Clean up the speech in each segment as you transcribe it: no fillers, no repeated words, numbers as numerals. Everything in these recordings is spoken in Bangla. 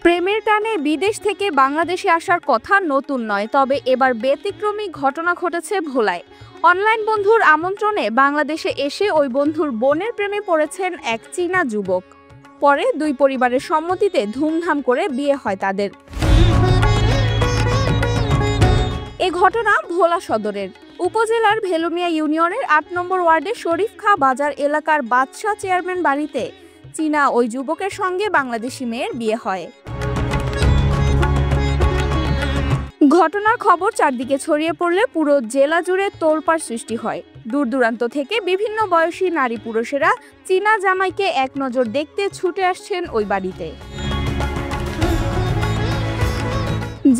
প্রেমের টানে বিদেশ থেকে বাংলাদেশে আসার কথা নতুন নয়, তবে এবার ব্যতিক্রমী ঘটনা ঘটেছে ভোলায়। অনলাইন বন্ধুর আমন্ত্রণে বাংলাদেশে এসে ওই বন্ধুর বোনের প্রেমে পড়েছেন এক চীনা যুবক। পরে দুই পরিবারের সম্মতিতে ধুমধাম করে বিয়ে হয় তাদের। এ ঘটনা ভোলা সদরের উপজেলার ভেলুমিয়া ইউনিয়নের ৮ নম্বর ওয়ার্ডের শরীফ খাঁ বাজার এলাকার বাদশাহ চেয়ারম্যান বাড়িতে চীনা ওই যুবকের সঙ্গে বাংলাদেশি মেয়ের বিয়ে হয়। ঘটনার খবর চারদিকে ছড়িয়ে পড়লে পুরো জেলা জুড়ে তোলপাড় সৃষ্টি হয়। দূর দূরান্ত থেকে বিভিন্ন বয়সী নারী পুরুষেরা চীনা জামাইকে এক নজর দেখতে ছুটে আসছেন ওই বাড়িতে।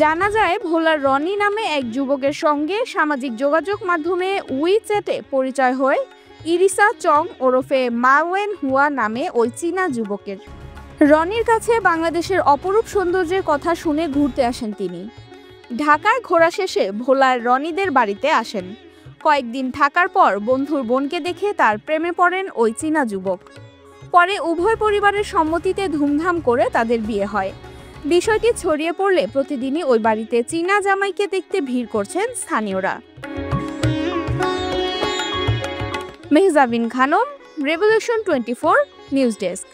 জানা যায়, ভোলার রনি নামে এক যুবকের সঙ্গে সামাজিক যোগাযোগ মাধ্যমে উইচ্যাটে পরিচয় হয় ইরিসা চং ওরফে মাওয়েন হুয়া নামে ওই চীনা যুবকের। রনির কাছে বাংলাদেশের অপরূপ সৌন্দর্যের কথা শুনে ঘুরতে আসেন তিনি। ঢাকায় ঘোরা শেষে ভোলার রনিদের বাড়িতে আসেন। কয়েকদিন থাকার পর বন্ধুর বোনকে দেখে তার প্রেমে পড়েন ওই চীনা যুবক। পরে উভয় পরিবারের সম্মতিতে ধুমধাম করে তাদের বিয়ে হয়। বিষয়টি ছড়িয়ে পড়লে প্রতিদিনই ওই বাড়িতে চীনা জামাইকে দেখতে ভিড় করছেন স্থানীয়রা। Mehjabin Khanam, revolution 24 news desk.